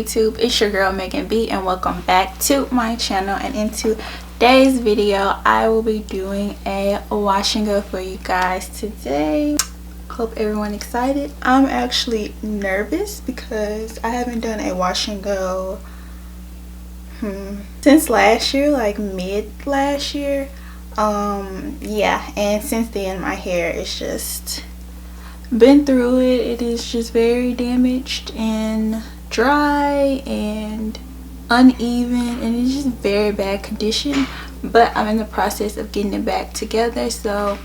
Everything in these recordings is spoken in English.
YouTube? It's your girl Megan B, and welcome back to my channel. And in today's video, I will be doing a wash and go for you guys today. Hope everyone excited. I'm actually nervous because I haven't done a wash and go since last year, like mid last year. Yeah, and since then my hair is just been through it. It is just very damaged and dry and uneven, and it's just very bad condition, but I'm in the process of getting it back together. So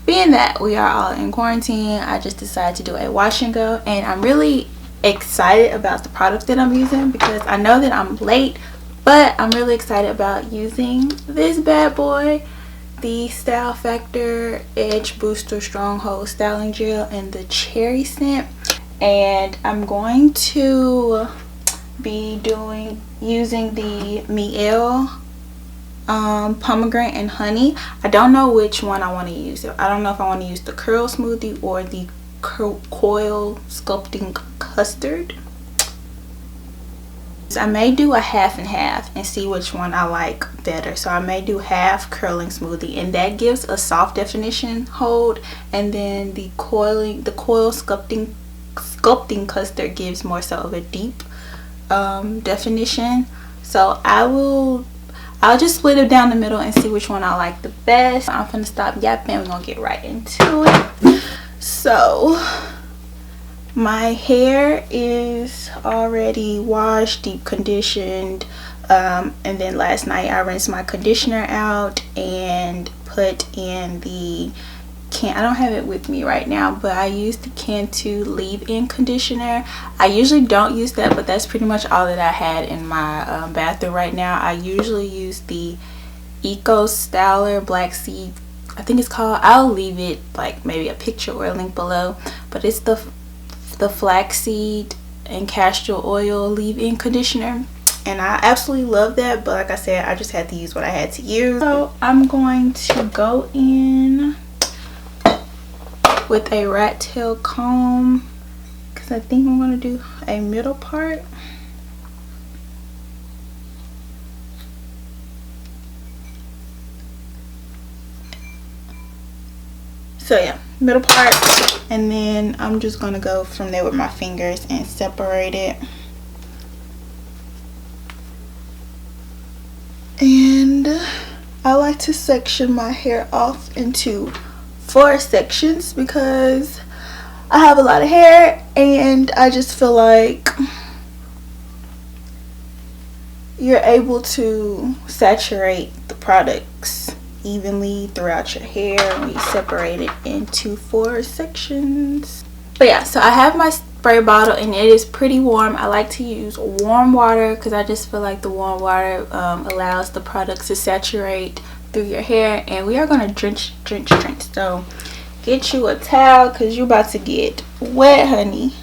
being that we are all in quarantine, I just decided to do a wash and go, and I'm really excited about the product that I'm using because I know that I'm late, but I'm really excited about using this bad boy, the Style Factor Edge Booster Stronghold Styling Gel in the cherry scent. And I'm going to be using the MIELLE pomegranate and honey. I don't know which one I want to use. I don't know if I want to use the curl smoothie or the coil sculpting custard. So I may do a half and half and see which one I like better. So I may do half curling smoothie, and that gives a soft definition hold, and then the coil sculpting custard gives more so of a deep definition. So I'll just split it down the middle and see which one I like the best. I'm gonna stop yapping. We're gonna get right into it. So my hair is already washed, deep conditioned, and then last night I rinsed my conditioner out and put in the I don't have it with me right now, but I used the CANTU leave-in conditioner. I usually don't use that, but that's pretty much all that I had in my bathroom right now. I usually use the Eco Styler Black Seed, I think it's called. I'll leave it like maybe a picture or a link below, but it's the flaxseed and castor oil leave-in conditioner, and I absolutely love that. But like I said, I just had to use what I had to use. So I'm going to go in with a rat tail comb because I think I'm going to do a middle part. So yeah, middle part, and then I'm just going to go from there with my fingers and separate it. And I like to section my hair off into 4 sections because I have a lot of hair, and I just feel like you're able to saturate the products evenly throughout your hair when you separate it into 4 sections. But yeah, so I have my spray bottle, and it is pretty warm. I like to use warm water because I just feel like the warm water allows the products to saturate through your hair. And we are going to drench. So get you a towel because you're about to get wet, honey.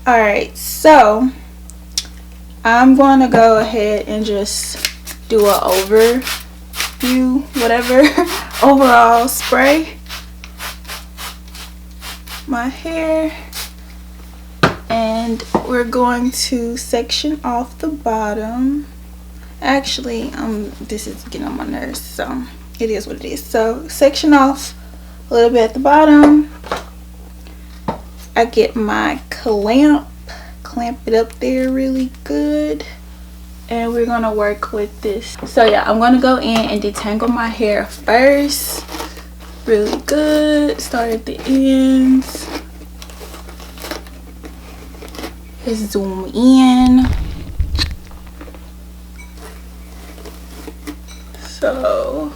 Alright, so I'm going to go ahead and just do an overview, whatever, overall spray my hair, and we're going to section off the bottom. Actually, this is getting on my nerves, so it is what it is. So section off a little bit at the bottom. I get my clamp it up there really good, and we're gonna work with this. So yeah, I'm gonna go in and detangle my hair first really good. Start at the ends, just zoom in. So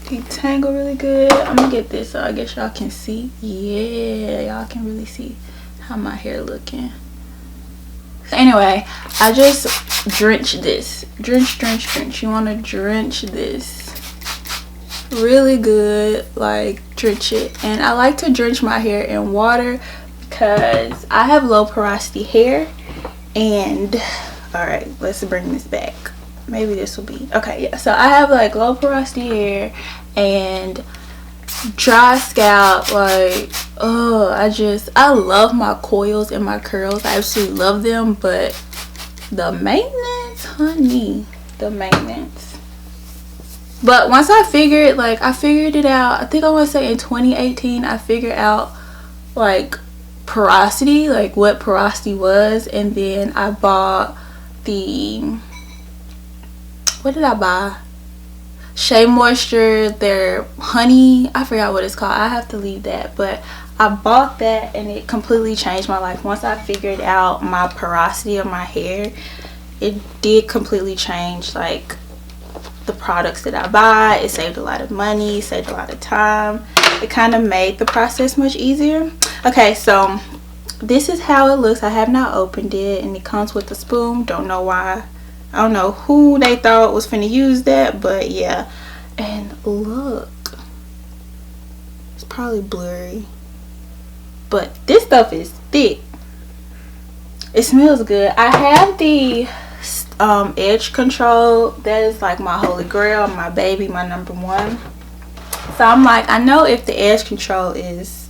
detangle really good. I'm gonna get this so I guess y'all can see. Yeah, y'all can really see how my hair looking. So anyway, I just drench this. Drench. You want to drench this really good, like drench it. And I like to drench my hair in water because I have low porosity hair. And all right, let's bring this back. Maybe this will be okay. Yeah, so I have like low porosity hair, and dry scalp, like, oh, I love my coils and my curls. I absolutely love them, but the maintenance, honey, the maintenance. But once I figured it out, I think I want to say in 2018, I figured out like porosity, like what porosity was. And then I bought what did I buy? Shea Moisture, their honey, I forgot what it's called. I have to leave that, but I bought that and it completely changed my life. Once I figured out my porosity of my hair, it did completely change like the products that I buy. It saved a lot of money, it saved a lot of time. It kind of made the process much easier. Okay, so this is how it looks. I have not opened it, and it comes with a spoon. Don't know why. I don't know who they thought was finna use that, but yeah. And look, it's probably blurry, but this stuff is thick. It smells good. I have the edge control. That is like my holy grail, my baby, my number one. So I'm like, I know if the edge control is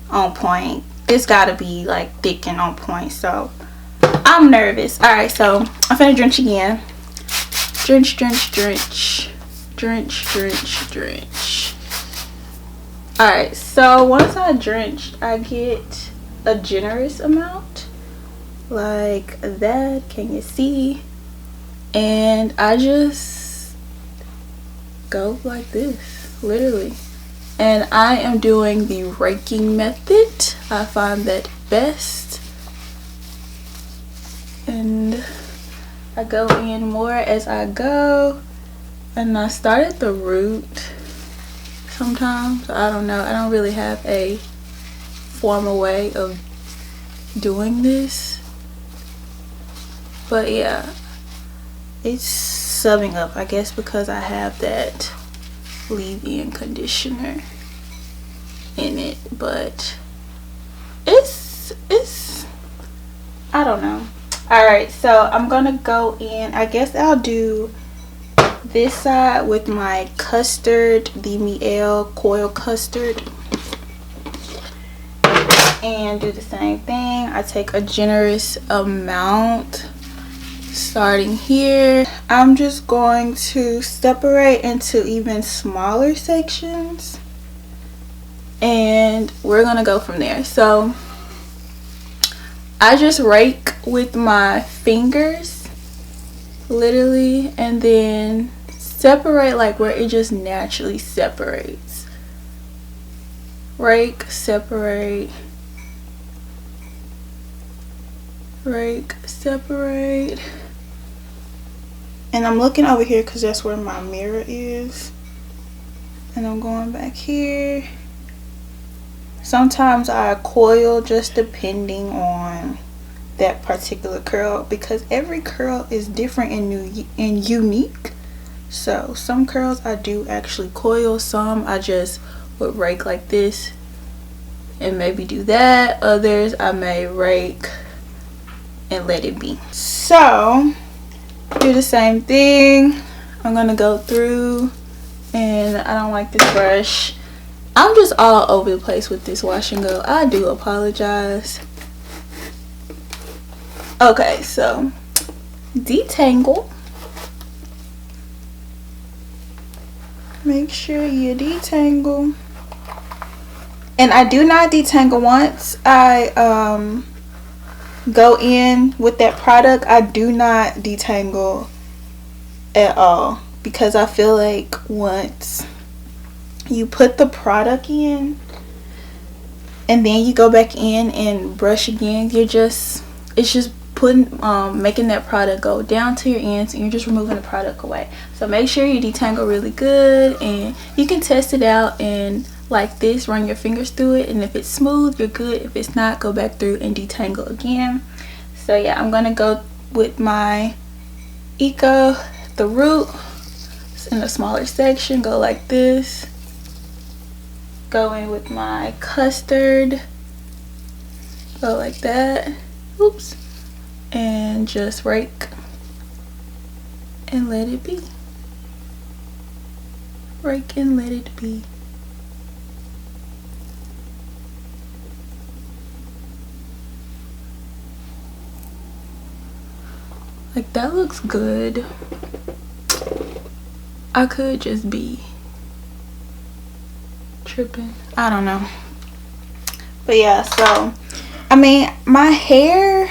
on point, it's gotta be like thick and on point. So I'm nervous. All right, so I'm finna drench again. Drench, drench, drench, drench, drench, drench. All right, so once I drenched, I get a generous amount like that. Can you see? And I just go like this, literally. And I am doing the raking method. I find that best. And I go in more as I go. And I start at the root sometimes. I don't know. I don't really have a formal way of doing this. But yeah, it's subbing up, I guess, because I have that leave-in conditioner in it. But it's I don't know. Alright, so I'm gonna go in. I guess I'll do this side with my custard, the MIELLE coil custard, and do the same thing. I take a generous amount starting here. I'm just going to separate into even smaller sections, and we're gonna go from there. So I just rake with my fingers, literally, and then separate like where it just naturally separates. Rake, separate, rake, separate. And I'm looking over here because that's where my mirror is. And I'm going back here. Sometimes I coil just depending on that particular curl, because every curl is different and unique. So some curls I do actually coil, some I just would rake like this and maybe do that. Others I may rake and let it be. So do the same thing. I'm gonna go through, and I don't like this brush. I'm just all over the place with this wash and go. I do apologize. Okay, so detangle. Make sure you detangle. And I do not detangle once I go in with that product. I do not detangle at all, because I feel like once you put the product in and then you go back in and brush again, it's just putting making that product go down to your ends, and you're just removing the product away. So make sure you detangle really good, and you can test it out and like this, run your fingers through it, and if it's smooth, you're good. If it's not, go back through and detangle again. So yeah, I'm gonna go with my Eco, the root. It's in a smaller section, go like this. Go in with my custard, go like that. Oops. And just rake and let it be. Rake and let it be. Like, that looks good. I could just be tripping, I don't know. But yeah, so I mean, my hair,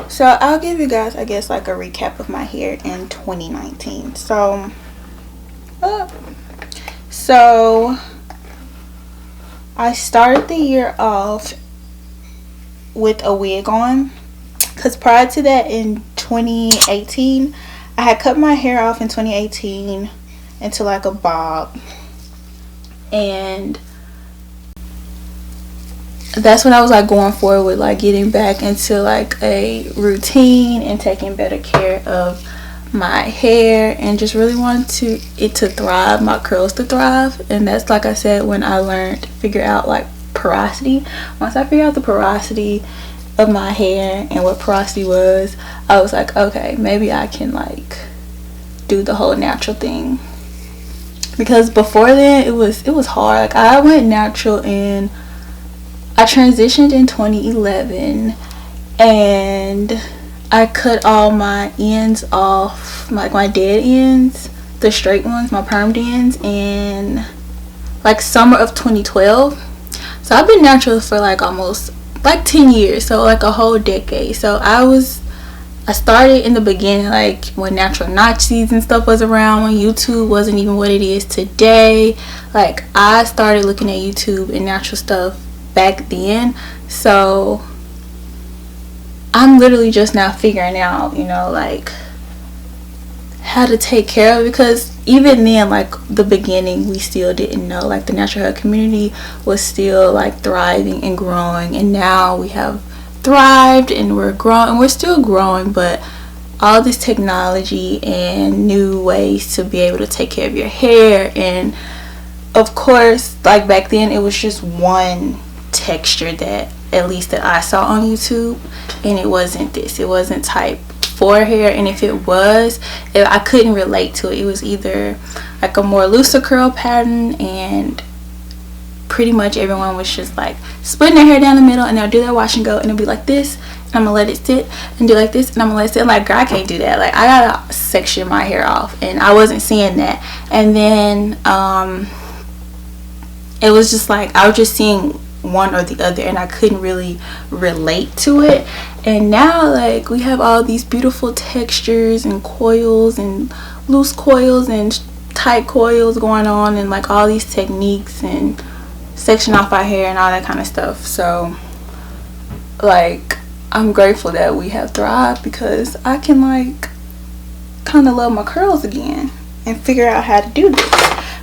so I'll give you guys, I guess, like a recap of my hair in 2019. So I started the year off with a wig on, because prior to that, in 2018, I had cut my hair off in 2018 into like a bob, and that's when I was like going forward with like getting back into like a routine and taking better care of my hair, and just really wanted it to thrive, my curls to thrive. And that's, like I said, when I learned to figure out like porosity. Once I figured out the porosity of my hair and what porosity was, I was like, okay, maybe I can like do the whole natural thing. Because before then it was hard. Like, I went natural and I transitioned in 2011, and I cut all my ends off, like my dead ends, the straight ones, my permed ends, in like summer of 2012. So I've been natural for like almost like 10 years, so like a whole decade. So I started in the beginning, like when natural Nazis and stuff was around, when YouTube wasn't even what it is today. Like, I started looking at YouTube and natural stuff back then. So I'm literally just now figuring out, you know, like how to take care of it, because even then, like the beginning, we still didn't know. Like, the natural hair community was still like thriving and growing, and now we have thrived and we're growing, and we're still growing, but all this technology and new ways to be able to take care of your hair. And of course, like back then, it was just one texture that, at least that I saw on YouTube, and it wasn't this. It wasn't type 4 hair, and if it was, I couldn't relate to it. It was either like a more looser curl pattern, and pretty much everyone was just like splitting their hair down the middle, and they'll do their wash and go, and it'll be like this, and I'm gonna let it sit, and do like this, and I'm gonna let it sit. Like, girl, I can't do that. Like, I gotta section my hair off, and I wasn't seeing that. And then it was just like I was just seeing one or the other, and I couldn't really relate to it. And now, like, we have all these beautiful textures and coils and loose coils and tight coils going on, and like all these techniques and section off our hair and all that kind of stuff. So like, I'm grateful that we have thrived, because I can like kind of love my curls again and figure out how to do this.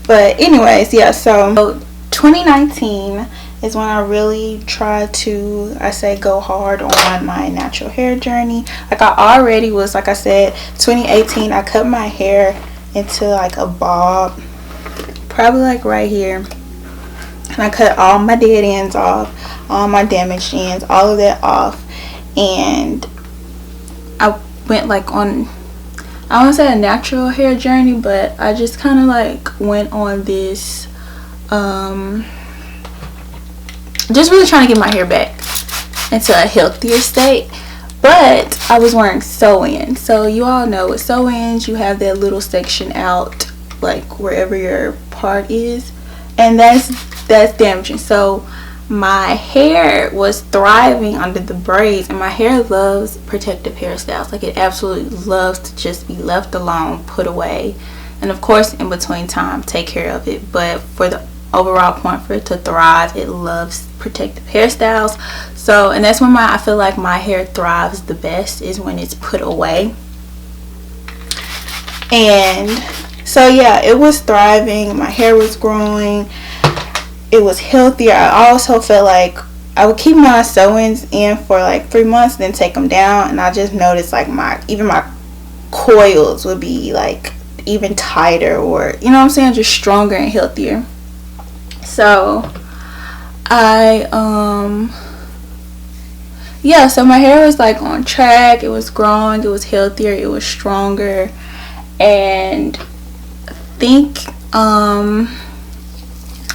But anyways, yeah, so 2019 is when I really tried to, I say, go hard on my natural hair journey. Like, I already was, like I said, 2018 I cut my hair into like a bob, probably like right here, and I cut all my dead ends off, all my damaged ends, all of that off. And I went like on, I won't say a natural hair journey, but I just kind of like went on this just really trying to get my hair back into a healthier state. But I was wearing sew-ins. So you all know with sew-ins, you have that little section out like wherever your part is, and that's damaging. So my hair was thriving under the braids, and my hair loves protective hairstyles. Like, it absolutely loves to just be left alone, put away, and of course in between time take care of it. But for the overall point, for it to thrive, it loves protective hairstyles. So, and that's when I feel like my hair thrives the best, is when it's put away. And so yeah, it was thriving, my hair was growing, it was healthier. I also felt like I would keep my sew-ins in for like 3 months, then take them down, and I just noticed like even my coils would be like even tighter, or, you know what I'm saying, just stronger and healthier. So yeah, so my hair was like on track, it was growing, it was healthier, it was stronger. And I think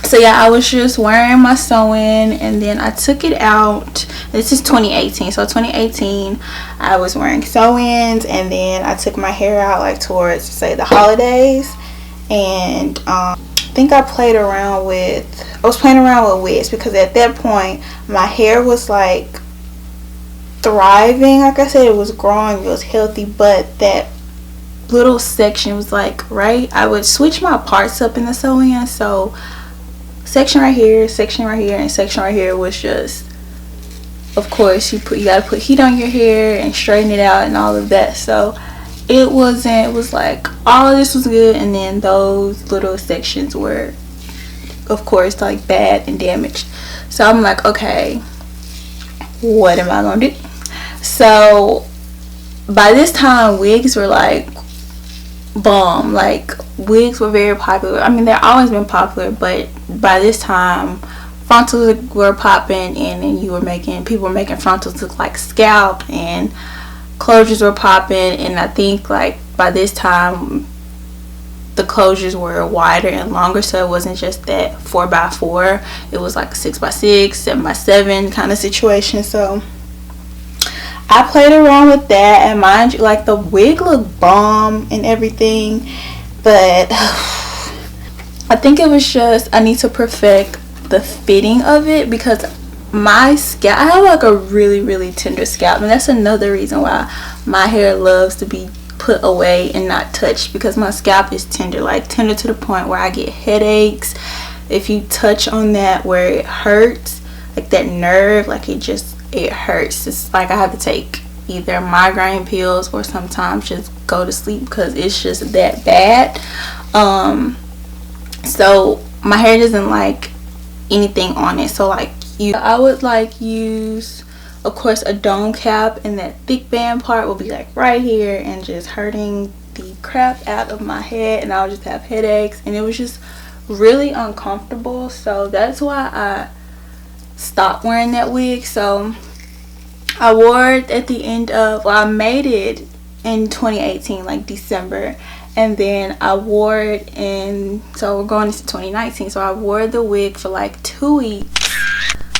So yeah, I was just wearing my sewing, and then I took it out. This is 2018. So 2018, I was wearing sew-ins, and then I took my hair out like towards, say, the holidays. And I think I was playing around with wigs, because at that point my hair was like thriving. Like I said, it was growing, it was healthy, but that little section was like, right, I would switch my parts up in the sew-in. So section right here, and section right here was just, of course, you gotta put heat on your hair and straighten it out and all of that. So it was like all of this was good, and then those little sections were, of course, like bad and damaged. So I'm like, okay, what am I gonna do? So by this time, wigs were like bomb. Like, wigs were very popular. I mean, they've always been popular, but by this time frontals were popping, and then people were making frontals look like scalp, and closures were popping. And I think like by this time the closures were wider and longer, so it wasn't just that 4x4, it was like 6x6, 7x7 kind of situation. So I played around with that, and mind you, like, the wig looked bomb and everything, but I think it was just I need to perfect the fitting of it, because my scalp, I have like a really, really tender scalp, and that's another reason why my hair loves to be put away and not touched, because my scalp is tender, like tender to the point where I get headaches if you touch on that, where it hurts, like that nerve, like it hurts. It's like I have to take either migraine pills or sometimes just go to sleep, because it's just that bad. So my hair doesn't like anything on it, so like I would like use, of course, a dome cap, and that thick band part will be like right here and just hurting the crap out of my head, and I'll just have headaches, and it was just really uncomfortable. So that's why I stopped wearing that wig. So I wore it at the end of, well, I made it in 2018, like December, and then I wore it in, so we're going into 2019, so I wore the wig for like 2 weeks,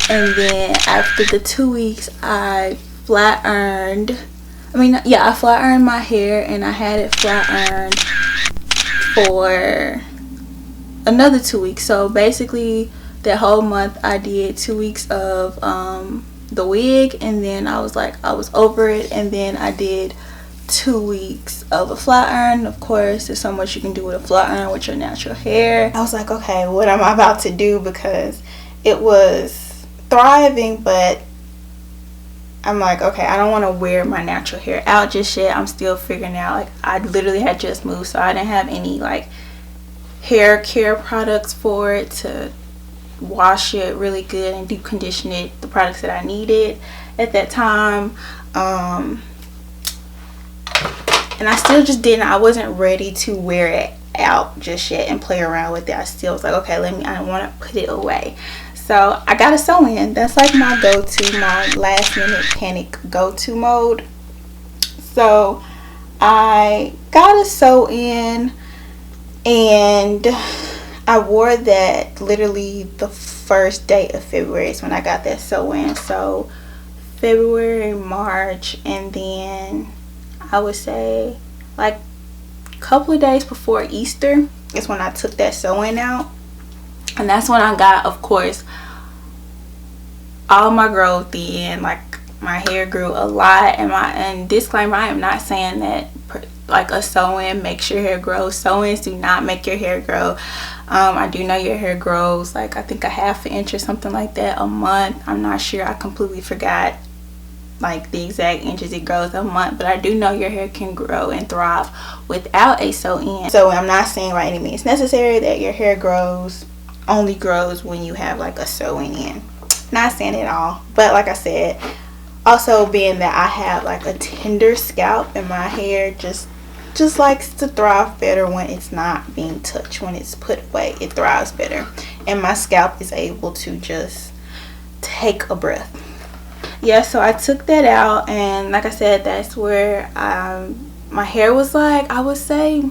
and then after the 2 weeks I flat ironed my hair, and I had it flat ironed for another 2 weeks. So basically that whole month I did 2 weeks of the wig, and then I was over it, and then I did 2 weeks of a flat iron. Of course, there's so much you can do with a flat iron with your natural hair. I was like, okay, what am I about to do? Because it was thriving, but I'm like, okay, I don't want to wear my natural hair out just yet. I'm still figuring out, like, I literally had just moved, so I didn't have any like hair care products for it to wash it really good and deep condition it, the products that I needed at that time. And I still just I wasn't ready to wear it out just yet and play around with it. I still was like, okay, I don't want to put it away. So I got a sew-in. That's like my go-to, my last minute panic go-to mode. So I got a sew-in, and I wore that literally the first day of February is when I got that sew-in. So February, March, and then I would say like a couple of days before Easter is when I took that sew-in out. And that's when I got, of course, all my growth in. Like, my hair grew a lot. And disclaimer, I am not saying that like a sew-in makes your hair grow. Sew-ins do not make your hair grow. I do know your hair grows like, I think a ½ inch or something like that a month. I'm not sure, I completely forgot like the exact inches it grows a month, but I do know your hair can grow and thrive without a sew-in. So I'm not saying by any means necessary that your hair only grows when you have like a sew-in. Not saying it all, but like I said, also being that I have like a tender scalp, and my hair just likes to thrive better when it's not being touched. When it's put away, it thrives better, and my scalp is able to just take a breath. Yeah, so I took that out, and like I said, that's where my hair was like, I would say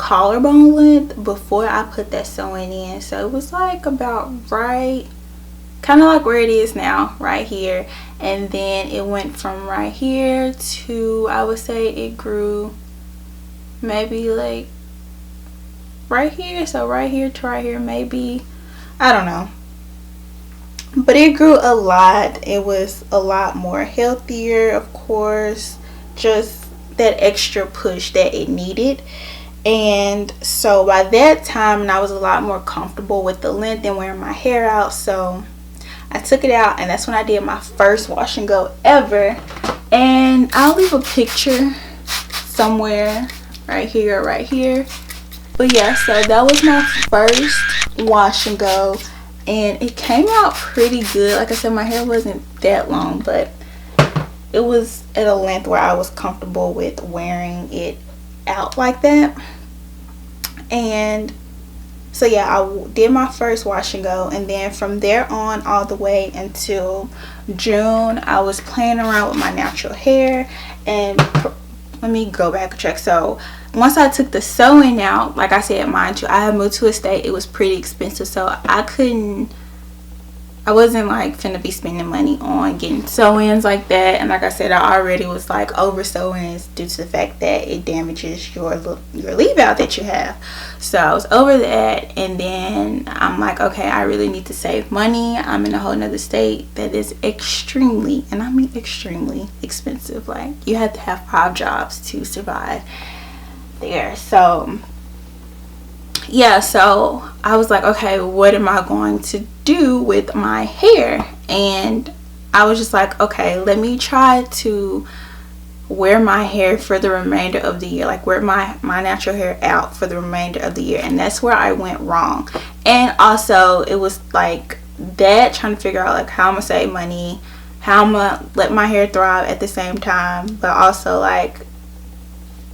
collarbone length before I put that sewing in. So it was like about right, kind of like where it is now, right here. And then it went from right here to, I would say it grew maybe like right here. So right here to right here, maybe, I don't know. But it grew a lot. It was a lot more healthier, of course. Just that extra push that it needed. And so by that time, I was a lot more comfortable with the length and wearing my hair out. So I took it out, and that's when I did my first wash and go ever. And I'll leave a picture somewhere right here or right here. But yeah, so that was my first wash and go, and it came out pretty good. Like I said, my hair wasn't that long, but it was at a length where I was comfortable with wearing it out like that. And so yeah, I did my first wash and go, and then from there on all the way until June, I was playing around with my natural hair. And let me go back a track. So once I took the sewing out, like I said, mind you, I had moved to a state. It was pretty expensive, so I wasn't like finna be spending money on getting sew-ins like that. And like I said, I already was like over sew-ins due to the fact that it damages your leave out that you have. So I was over that, and then I'm like, okay, I really need to save money. I'm in a whole nother state that is extremely, and I mean extremely expensive. Like, you have to have 5 jobs to survive there. So yeah, so I was like, okay, what am I going to do with my hair? And I was just like, okay, let me try to wear my hair for the remainder of the year, like wear my natural hair out for the remainder of the year. And that's where I went wrong. And also it was like that, trying to figure out like how I'm gonna save money, how I'm gonna let my hair thrive at the same time. But also, like,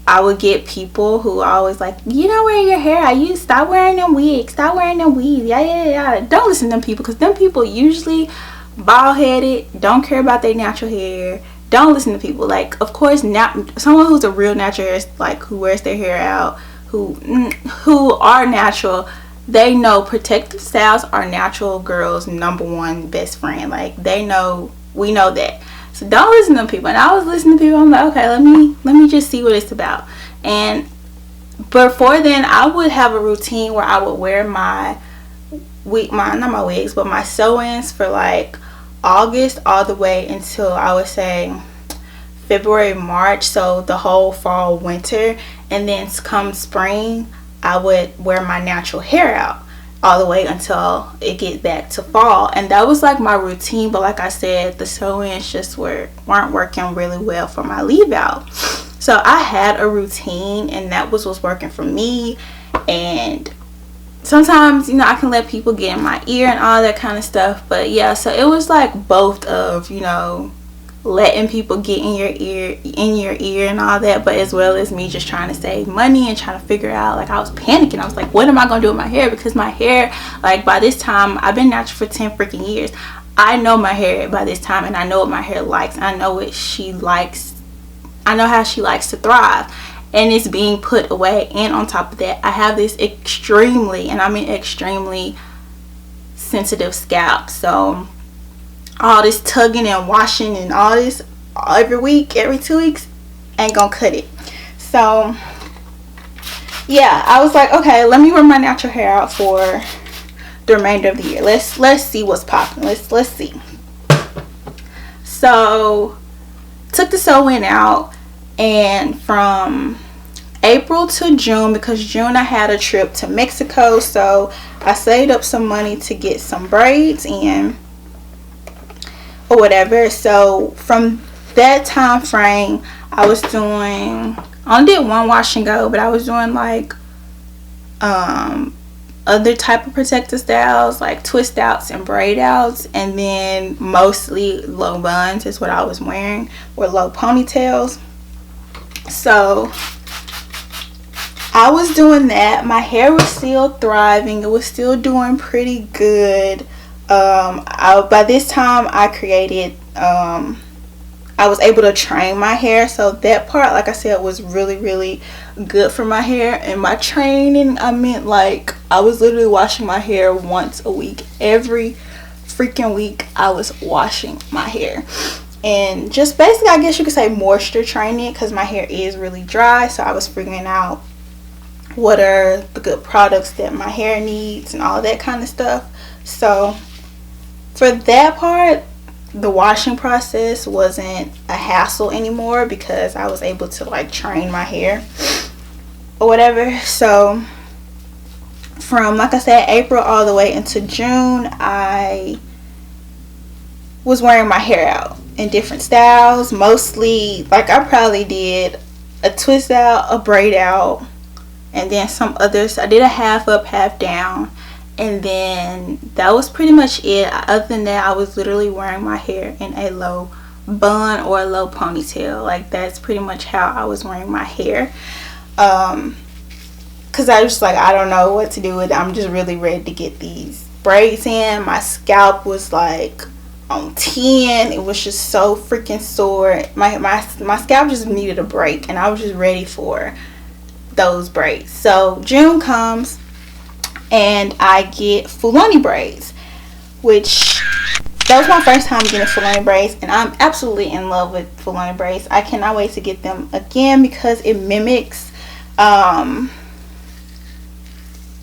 I would get people who are always like, you don't wear your hair out, you stop wearing them wigs, stop wearing them weaves, yeah. Don't listen to them people, because them people usually bald-headed, don't care about their natural hair. Don't listen to people. Like, of course, someone who's a real natural hair, like who wears their hair out, who are natural, they know protective styles are natural girls' #1 best friend. Like, they know, we know that. So don't listen to people. And I was listening to people. I'm like, okay, let me just see what it's about. And before then, I would have a routine where I would wear not my wigs, but my sew-ins for like August all the way until, I would say, February, March. So the whole fall, winter. And then come spring, I would wear my natural hair out all the way until it get back to fall. And that was like my routine. But like I said, the sew-ins just weren't working really well for my leave out. So I had a routine, and that was what's working for me. And sometimes, you know, I can let people get in my ear and all that kind of stuff. But yeah, so it was like both of, you know, letting people get in your ear and all that, but as well as me just trying to save money and trying to figure out, like, I was panicking. I was like, what am I gonna do with my hair? Because my hair, like, by this time, I've been natural for 10 freaking years. I know my hair by this time, and I know what my hair likes. I know what she likes. I know how she likes to thrive, and it's being put away. And on top of that, I have this extremely, and I mean extremely, sensitive scalp. So all this tugging and washing and all this every week, every 2 weeks, ain't gonna cut it. So yeah, I was like, okay, let me wear my natural hair out for the remainder of the year. Let's see what's popping. Let's see. So took the sew-in out, and from April to June, because June I had a trip to Mexico, so I saved up some money to get some braids in or whatever. So from that time frame, I only did one wash and go, but I was doing like other type of protective styles, like twist outs and braid outs, and then mostly low buns is what I was wearing, or low ponytails. So I was doing that. My hair was still thriving. It was still doing pretty good. By this time, I created I was able to train my hair. So that part, like I said, was really, really good for my hair. And my training, I meant like I was literally washing my hair once a week. Every freaking week I was washing my hair. And just basically, I guess you could say moisture training, because my hair is really dry. So I was figuring out what are the good products that my hair needs and all that kind of stuff. So for that part, the washing process wasn't a hassle anymore, because I was able to like train my hair or whatever. So from, like I said, April all the way into June, I was wearing my hair out in different styles. Mostly, like, I probably did a twist out, a braid out, and then some others. I did a half up, half down, and then that was pretty much it. Other than that, I was literally wearing my hair in a low bun or a low ponytail. Like, that's pretty much how I was wearing my hair. Because I was just like, I don't know what to do with it. I'm just really ready to get these braids in. My scalp was like on 10. It was just so freaking sore. My scalp just needed a break, and I was just ready for those braids. So June comes and I get Fulani braids, which that was my first time getting Fulani braids, and I'm absolutely in love with Fulani braids. I cannot wait to get them again, because it mimics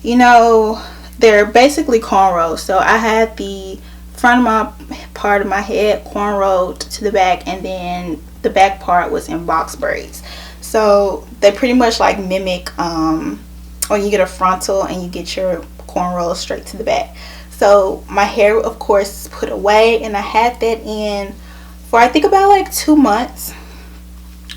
you know, they're basically cornrows. So I had the front of my part of my head cornrowed to the back, and then the back part was in box braids. So they pretty much like mimic when you get a frontal and you get your cornrows straight to the back. So my hair, of course, is put away, and I had that in for I think about like 2 months.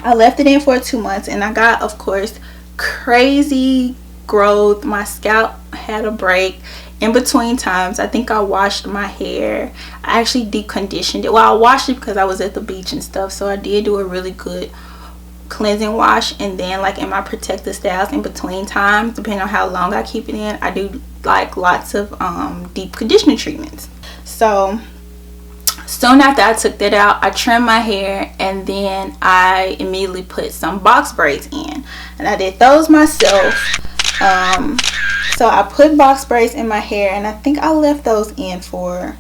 I left it in for 2 months, and I got, of course, crazy growth. My scalp had a break in between times. I think I washed my hair. I actually deep conditioned it. Well, I washed it because I was at the beach and stuff, so I did do a really good cleansing wash. And then, like, in my protective styles in between times, depending on how long I keep it in, I do like lots of deep conditioning treatments. So soon after I took that out, I trimmed my hair, and then I immediately put some box braids in, and I did those myself. So I put box braids in my hair, and I think I left those in for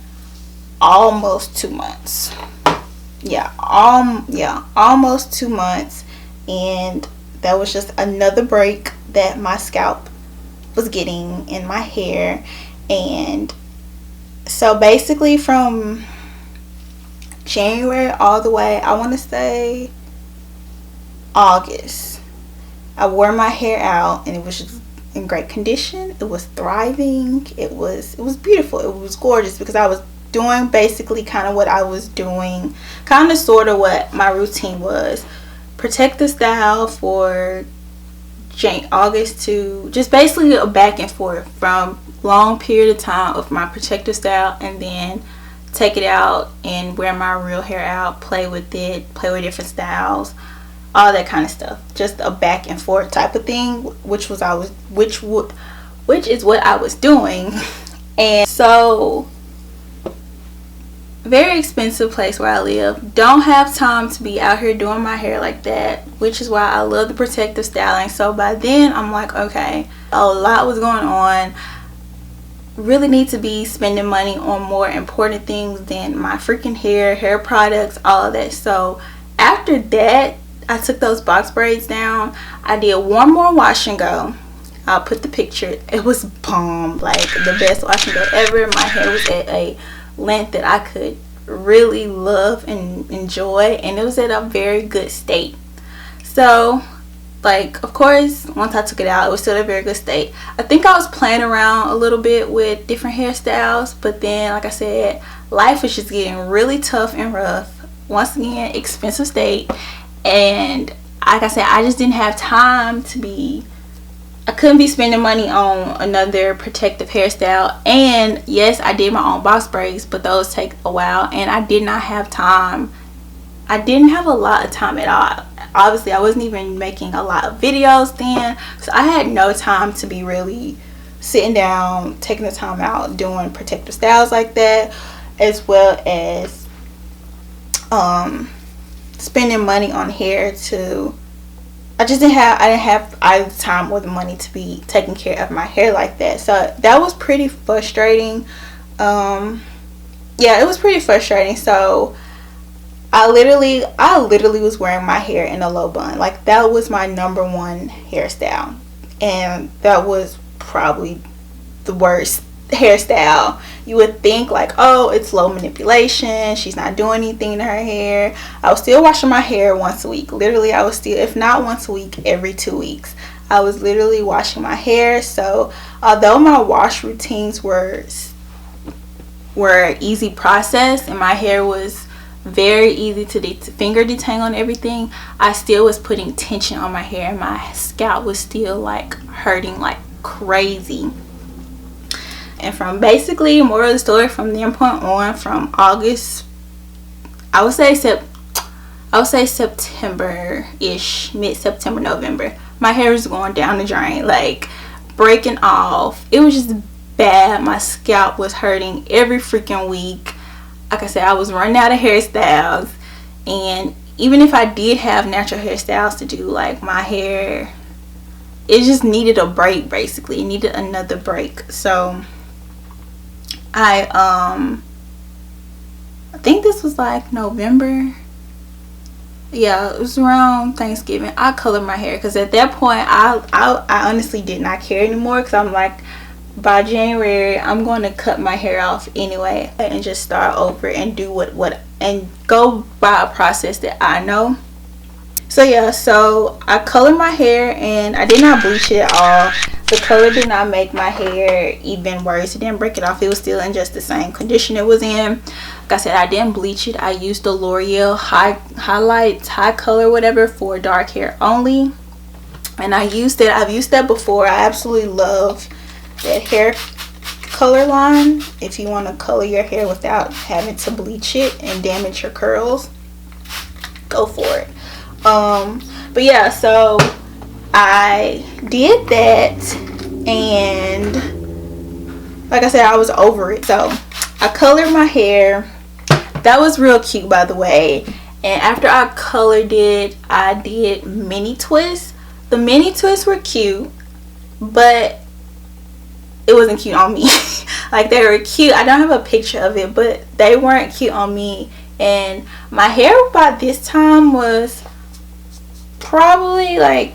almost 2 months. Yeah, almost 2 months. And that was just another break that my scalp was getting in my hair. And so basically from January all the way, I want to say August, I wore my hair out, and it was just in great condition. It was thriving. It was beautiful. It was gorgeous, because I was doing basically kind of what I was doing, kind of sort of what my routine was. Protect the style for August to just basically a back and forth from long period of time of my protective style, and then take it out and wear my real hair out, play with it, play with different styles, all that kind of stuff. Just a back and forth type of thing, which is what I was doing. And so, very expensive place where I live. Don't have time to be out here doing my hair like that, which is why I love the protective styling. So by then I'm like, okay, a lot was going on. Really need to be spending money on more important things than my freaking hair products, all of that. So after that, I took those box braids down. I did one more wash and go. I'll put the picture. It was bomb, like the best wash and go ever. My hair was at a length that I could really love and enjoy, and it was at a very good state. So, like, of course, once I took it out, it was still in a very good state. I think I was playing around a little bit with different hairstyles, but then, like I said, life is just getting really tough and rough. Once again, expensive state. And like I said, I just didn't have time to be, I couldn't be spending money on another protective hairstyle. And yes, I did my own box braids, but those take a while, and I did not have time. I didn't have a lot of time at all. Obviously, I wasn't even making a lot of videos then, so I had no time to be really sitting down, taking the time out, doing protective styles like that, as well as spending money on hair to, I didn't have either time or the money to be taking care of my hair like that. So that was pretty frustrating. Yeah, it was pretty frustrating. So I literally was wearing my hair in a low bun. Like, that was my number one hairstyle, and that was probably the worst hairstyle. You would think like, oh, it's low manipulation, she's not doing anything to her hair. I was still washing my hair once a week. Literally, I was still, if not once a week, every 2 weeks, I was literally washing my hair. So although my wash routines were an easy process and my hair was very easy to finger detangle and everything, I still was putting tension on my hair, and my scalp was still like hurting like crazy. And from basically, moral of the story, from that point on, from August, I would say September-ish, mid-September, November, my hair was going down the drain, like breaking off. It was just bad. My scalp was hurting every freaking week. Like I said, I was running out of hairstyles, and even if I did have natural hairstyles to do, like, my hair, it just needed a break. Basically, it needed another break. So I think this was like November. Yeah, it was around Thanksgiving. I colored my hair because at that point I honestly did not care anymore, because I'm like, by January I'm going to cut my hair off anyway and just start over and do what and go by a process that I know. So yeah, so I colored my hair and I did not bleach it at all. The color did not make my hair even worse. It didn't break it off. It was still in just the same condition it was in. Like I said, I didn't bleach it. I used the L'Oreal high color, whatever, for dark hair only. And I've used that before. I absolutely love that hair color line if you want to color your hair without having to bleach it and damage your curls. Go for it. But yeah, so I did that, and like I said, I was over it. So I colored my hair. That was real cute, by the way. And after I colored it, I did mini twists. The mini twists were cute, but it wasn't cute on me. Like, they were cute. I don't have a picture of it, but they weren't cute on me. And my hair by this time was probably like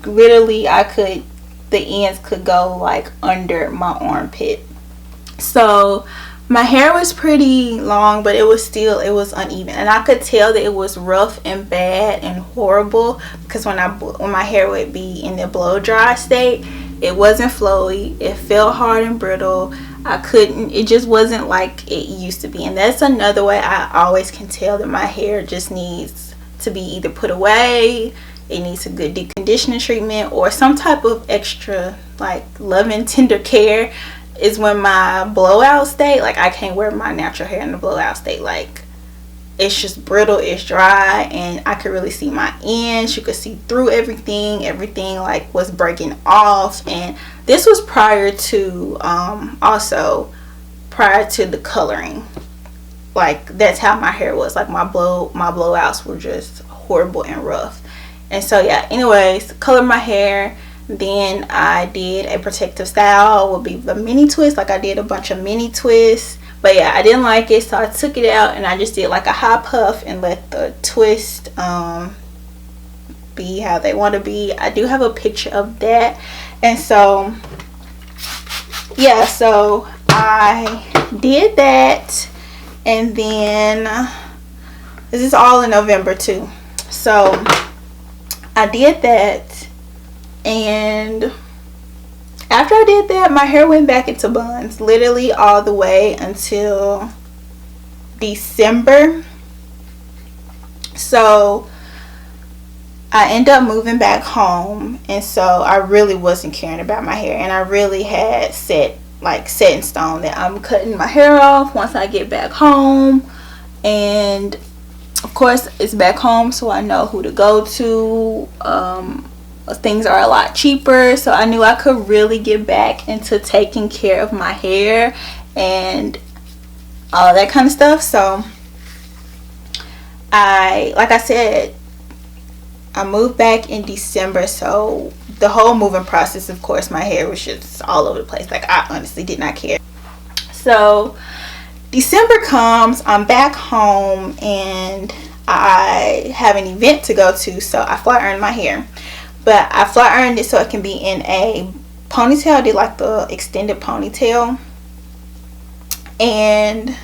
literally the ends could go like under my armpit. So my hair was pretty long, but it was uneven, and I could tell that it was rough and bad and horrible, because when my hair would be in the blow dry state, it wasn't flowy. It felt hard and brittle. It just wasn't like it used to be. And that's another way I always can tell that my hair just needs to be either put away, it needs a good deep conditioning treatment, or some type of extra like loving tender care, is when my blowout state, like, I can't wear my natural hair in the blowout state. Like, it's just brittle, it's dry, and I could really see my ends. You could see through everything like was breaking off. And this was prior to the coloring. Like, that's how my hair was. Like, my blowouts were just horrible and rough. And so yeah, anyways, colored my hair. Then I did a protective style, would be the mini twist. Like, I did a bunch of mini twists, but yeah, I didn't like it, so I took it out and I just did like a high puff and let the twist be how they want to be. I do have a picture of that. And so yeah, so I did that, and then this is all in November too. So I did that, and after I did that, my hair went back into buns literally all the way until December. So I ended up moving back home, and so I really wasn't caring about my hair, and I really had set in stone that I'm cutting my hair off once I get back home. And of course, it's back home, so I know who to go to. Things are a lot cheaper, so I knew I could really get back into taking care of my hair and all that kind of stuff. So like I said, I moved back in December, so the whole moving process, of course, my hair was just all over the place. Like, I honestly did not care. So December comes, I'm back home, and I have an event to go to, so I flat ironed my hair. But I flat ironed it so it can be in a ponytail. I did like the extended ponytail. And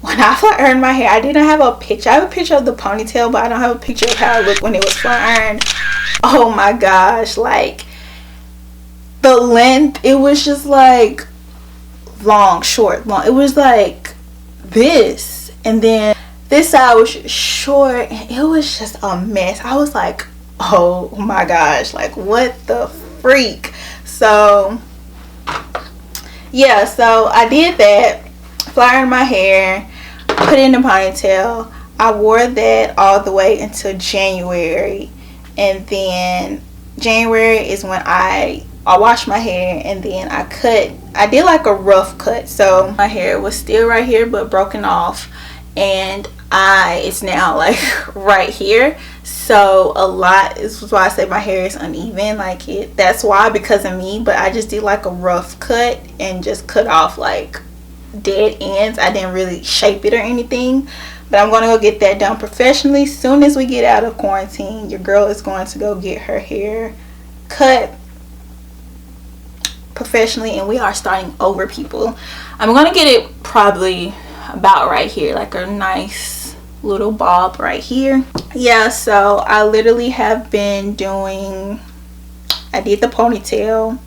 when I flat ironed my hair, I didn't have a picture. I have a picture of the ponytail, but I don't have a picture of how it looked when it was flat ironed. Oh my gosh, like the length, it was just like long, short, long. It was like this, and then this side was short, and it was just a mess. I was like, oh my gosh, like what the freak. So yeah, so I did that, flat ironed my hair, put it in a ponytail. I wore that all the way until January, and then January is when I washed my hair, and then I did like a rough cut, so my hair was still right here but broken off, and it's now like right here. So a lot is why I say my hair is uneven, like that's why, because of me. But I just did like a rough cut and just cut off like dead ends. I didn't really shape it or anything, but I'm gonna go get that done professionally. Soon as we get out of quarantine, your girl is going to go get her hair cut professionally, and we are starting over, people. I'm gonna get it probably about right here, like a nice little bob right here. Yeah, so I literally have been doing, I did the ponytail,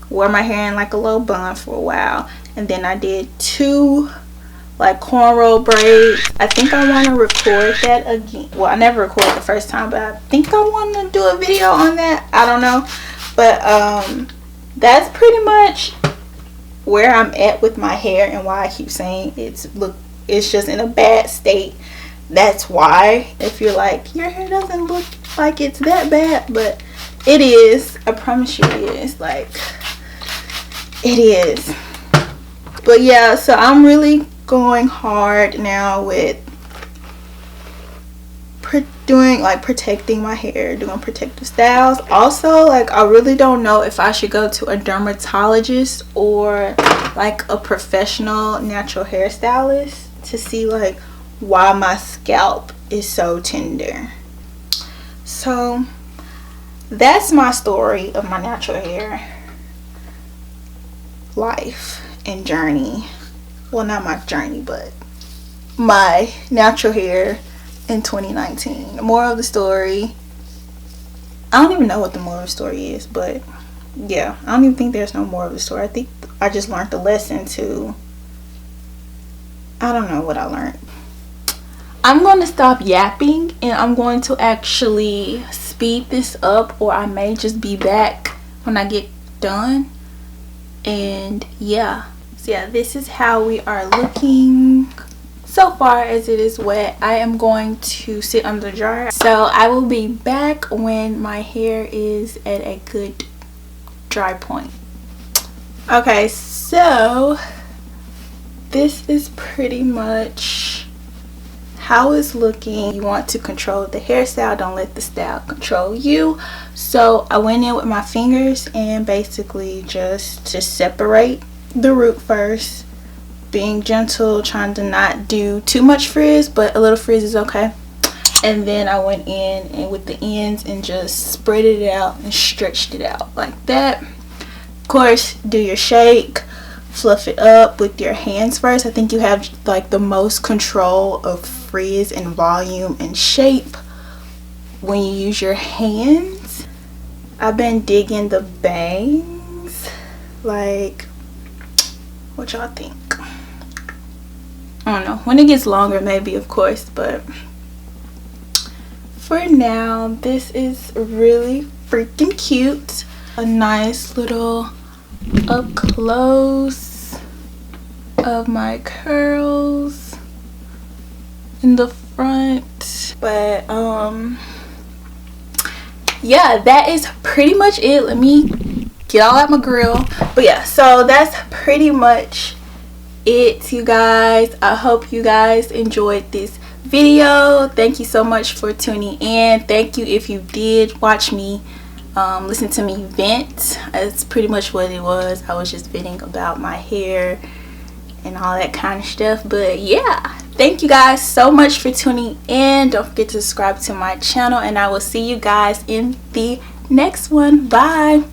wore my hair in like a little bun for a while, and then I did 2 like cornrow braids. I think I want to record that again. Well, I never recorded the first time, but I think I want to do a video on that. I don't know, but that's pretty much where I'm at with my hair, and why I keep saying it's just in a bad state. That's why. If you're like, your hair doesn't look like it's that bad, but it is. I promise you it is. Like, it is. But yeah, so I'm really going hard now with doing like protecting my hair, doing protective styles. Also, like, I really don't know if I should go to a dermatologist or like a professional natural hairstylist to see like why my scalp is so tender. So that's my story of my natural hair life and journey. Well, not my journey, but my natural hair in 2019. The moral of the story, I don't even know what the moral of the story is, but yeah, I don't even think there's no moral of the story. I think I just learned the lesson to, I don't know what I learned. I'm going to stop yapping, and I'm going to actually speed this up, or I may just be back when I get done. And yeah, so yeah, this is how we are looking so far as it is wet. I am going to sit under the dryer, so I will be back when my hair is at a good dry point. Okay, so this is pretty much how it's looking. You want to control the hairstyle, don't let the style control you. So I went in with my fingers and basically just to separate the root first, being gentle, trying to not do too much frizz, but a little frizz is okay. And then I went in and with the ends and just spread it out and stretched it out like that. Of course, do your shake, fluff it up with your hands first. I think you have like the most control of frizz and volume and shape when you use your hands. I've been digging the bangs. Like, what y'all think? I don't know. When it gets longer, maybe, of course, but for now, this is really freaking cute. A nice little up close of my curls in the front. But yeah, that is pretty much it. Let me get all out my grill. But yeah, so that's pretty much it, you guys. I hope you guys enjoyed this video. Thank you so much for tuning in. Thank you if you did watch me listen to me vent. That's pretty much what it was. I was just venting about my hair and all that kind of stuff. But yeah, thank you guys so much for tuning in. Don't forget to subscribe to my channel, and I will see you guys in the next one. Bye.